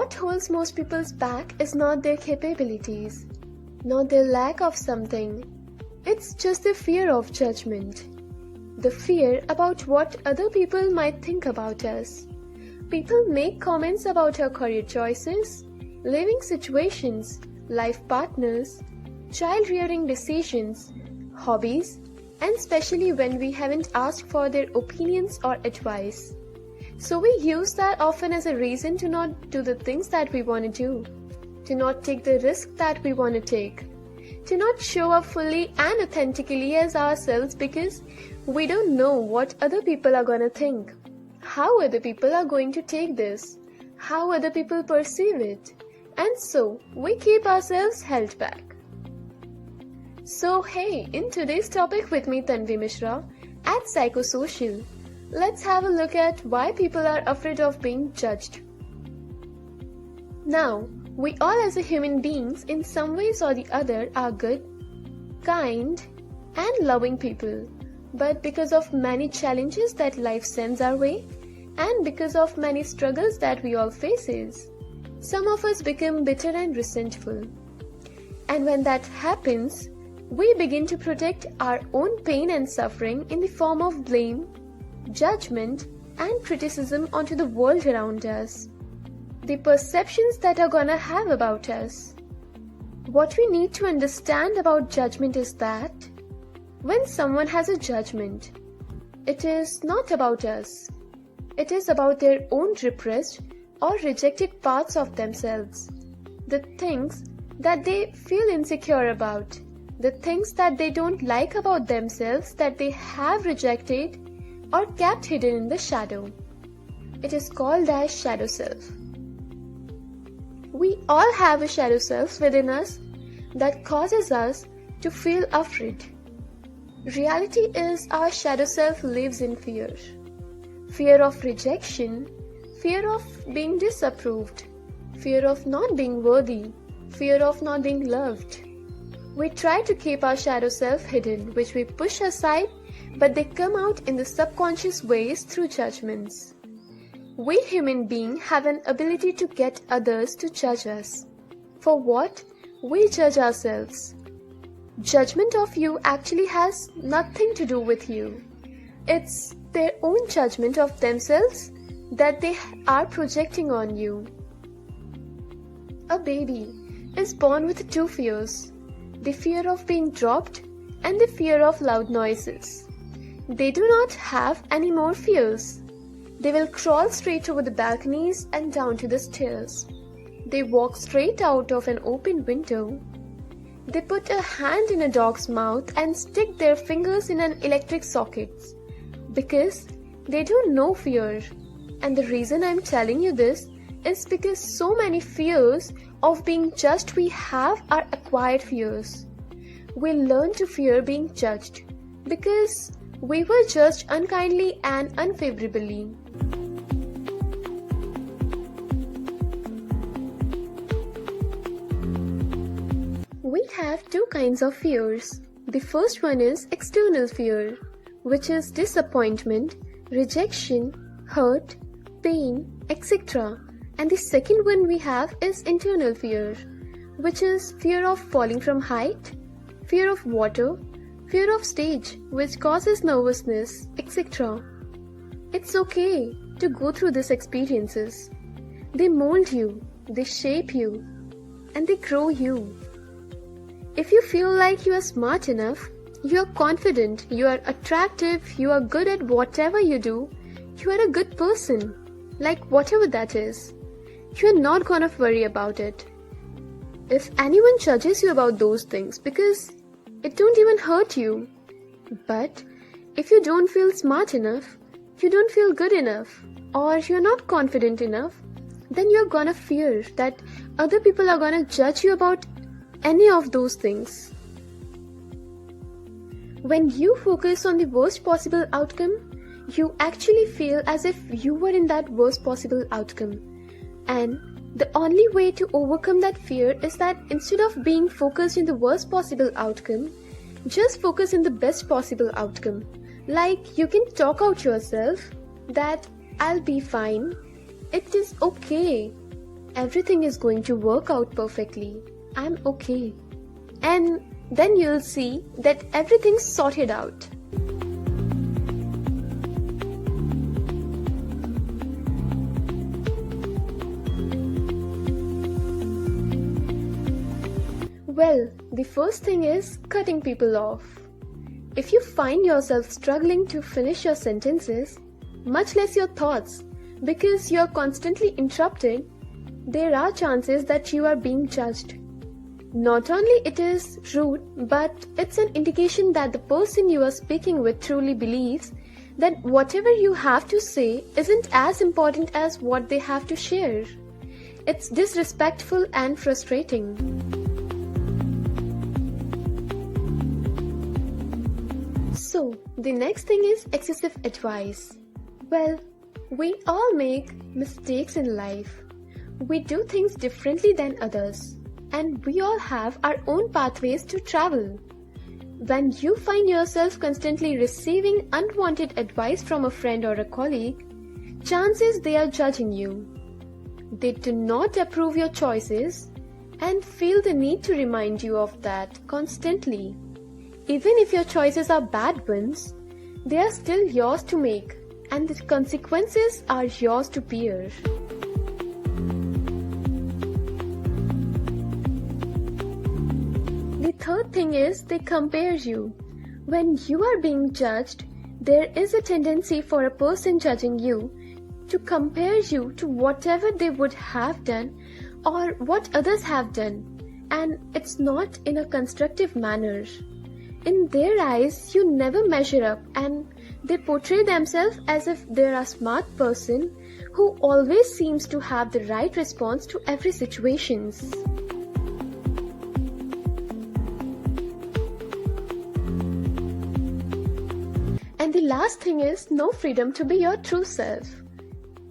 What holds most people's back is not their capabilities, not their lack of something. It's just the fear of judgment. The fear about what other people might think about us. People make comments about our career choices, living situations, life partners, child-rearing decisions, hobbies, and especially when we haven't asked for their opinions or advice. So we use that often as a reason to not do the things that we want to do, to not take the risk that we want to take, to not show up fully and authentically as ourselves because we don't know what other people are going to think, how other people are going to take this, how other people perceive it, and so we keep ourselves held back. So hey, in today's topic with me Tanvi Mishra at Psychosocial, let's have a look at why people are afraid of being judged. Now, we all as a human beings in some ways or the other are good, kind, and loving people. But because of many challenges that life sends our way, and because of many struggles that we all faces, some of us become bitter and resentful. And when that happens, we begin to project our own pain and suffering in the form of blame, judgment, and criticism onto the world around us. The perceptions that are gonna have about us. What we need to understand about judgment is that when someone has a judgment, it is not about us. It is about their own repressed or rejected parts of themselves. The things that they feel insecure about. The things that they don't like about themselves that they have rejected or kept hidden in the shadow. It is called as shadow self. We all have a shadow self within us that causes us to feel afraid. Reality is our shadow self lives in fear. Fear of rejection, fear of being disapproved, fear of not being worthy, fear of not being loved. We try to keep our shadow self hidden, which we push aside, but they come out in the subconscious ways through judgments. We human beings have an ability to get others to judge us. For what? We judge ourselves. Judgment of you actually has nothing to do with you. It's their own judgment of themselves that they are projecting on you. A baby is born with two fears. The fear of being dropped and the fear of loud noises. They do not have any more fears. They will crawl straight over the balconies and down to the stairs. They walk straight out of an open window. They put a hand in a dog's mouth and stick their fingers in an electric socket because they don't know fear. And the reason I'm telling you this is because so many fears of being judged we have are acquired fears. We learn to fear being judged because we were judged unkindly and unfavorably. We have two kinds of fears. The first one is external fear, which is disappointment, rejection, hurt, pain, etc. And the second one we have is internal fear, which is fear of falling from height, fear of water, fear of stage, which causes nervousness, etc. It's okay to go through these experiences. They mold you, they shape you, and they grow you. If you feel like you are smart enough, you are confident, you are attractive, you are good at whatever you do, you are a good person, like whatever that is, you are not gonna worry about it. If anyone judges you about those things because it don't even hurt you. But if you don't feel smart enough, you don't feel good enough, or you're not confident enough, then you're gonna fear that other people are gonna judge you about any of those things. When you focus on the worst possible outcome, you actually feel as if you were in that worst possible outcome. And the only way to overcome that fear is that instead of being focused in the worst possible outcome, just focus in the best possible outcome. Like you can talk out yourself that I'll be fine, it is okay, everything is going to work out perfectly. I'm okay. And then you'll see that everything's sorted out. Well, the first thing is cutting people off. If you find yourself struggling to finish your sentences, much less your thoughts, because you are constantly interrupted, there are chances that you are being judged. Not only it is rude, but it's an indication that the person you are speaking with truly believes that whatever you have to say isn't as important as what they have to share. It's disrespectful and frustrating. So, the next thing is excessive advice. Well, we all make mistakes in life. We do things differently than others, and we all have our own pathways to travel. When you find yourself constantly receiving unwanted advice from a friend or a colleague, chances they are judging you. They do not approve your choices and feel the need to remind you of that constantly. Even if your choices are bad ones, they are still yours to make, and the consequences are yours to bear. The third thing is they compare you. When you are being judged, there is a tendency for a person judging you to compare you to whatever they would have done or what others have done, and it's not in a constructive manner. In their eyes, you never measure up, and they portray themselves as if they're a smart person who always seems to have the right response to every situation. And the last thing is no freedom to be your true self.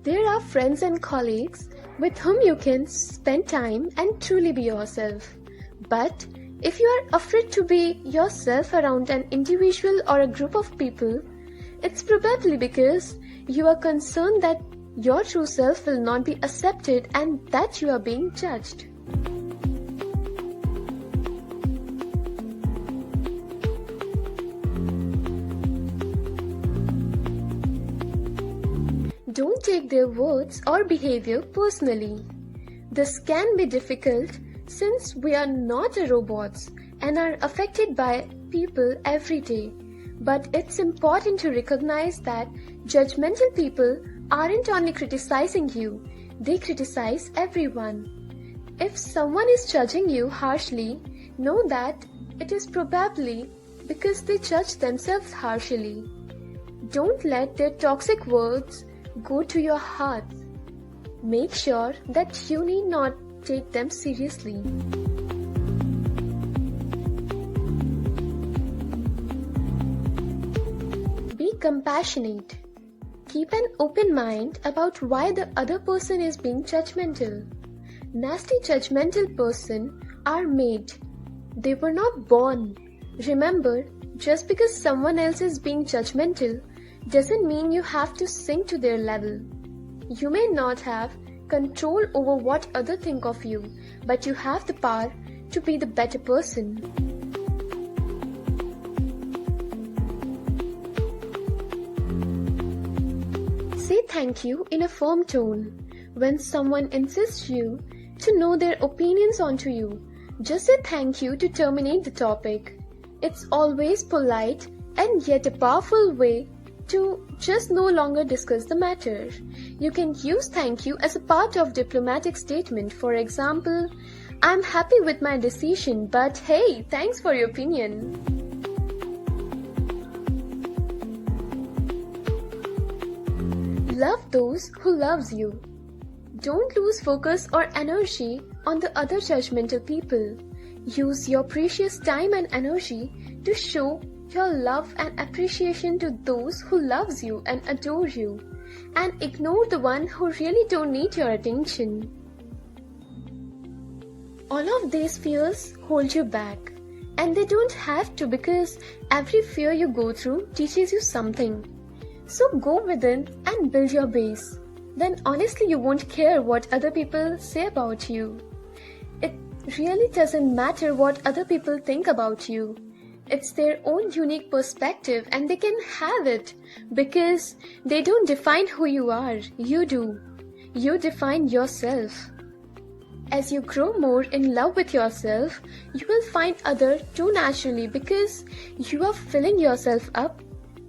There are friends and colleagues with whom you can spend time and truly be yourself. But if you are afraid to be yourself around an individual or a group of people, it's probably because you are concerned that your true self will not be accepted and that you are being judged. Don't take their words or behavior personally. This can be difficult since we are not robots and are affected by people every day. But it's important to recognize that judgmental people aren't only criticizing you, they criticize everyone. If someone is judging you harshly, know that it is probably because they judge themselves harshly. Don't let their toxic words go to your heart. Make sure that you need not take them seriously. Be compassionate. Keep an open mind about why the other person is being judgmental. Nasty judgmental person are made. They were not born. Remember, just because someone else is being judgmental doesn't mean you have to sink to their level. You may not have control over what others think of you, but you have the power to be the better person. Say thank you in a firm tone. When someone insists you to know their opinions onto you, just say thank you to terminate the topic. It's always polite and yet a powerful way to just no longer discuss the matter. You can use thank you as a part of diplomatic statement. For example, I'm happy with my decision, but hey, thanks for your opinion. Love those who loves you. Don't lose focus or energy on the other judgmental people. Use your precious time and energy to show your love and appreciation to those who loves you and adore you, and ignore the one who really don't need your attention. All of these fears hold you back, and they don't have to, because every fear you go through teaches you something. So go within and build your base. then honestly you won't care what other people say about you. It really doesn't matter what other people think about you. It's their own unique perspective and they can have it because they don't define who you are. You do. You define yourself. As you grow more in love with yourself, you will find others too naturally because you are filling yourself up,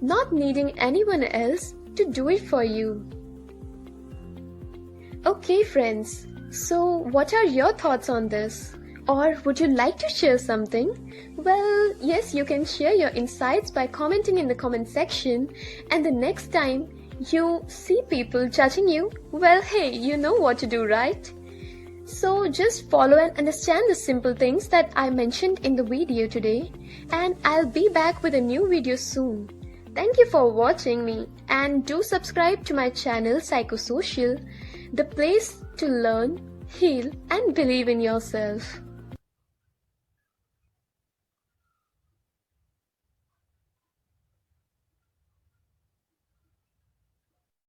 not needing anyone else to do it for you. Okay friends, so what are your thoughts on this? Or would you like to share something? Well, yes, you can share your insights by commenting in the comment section, and the next time you see people judging you, well, hey, you know what to do, right? So just follow and understand the simple things that I mentioned in the video today, and I'll be back with a new video soon. Thank you for watching me, and do subscribe to my channel Psychosocial, the place to learn, heal and believe in yourself.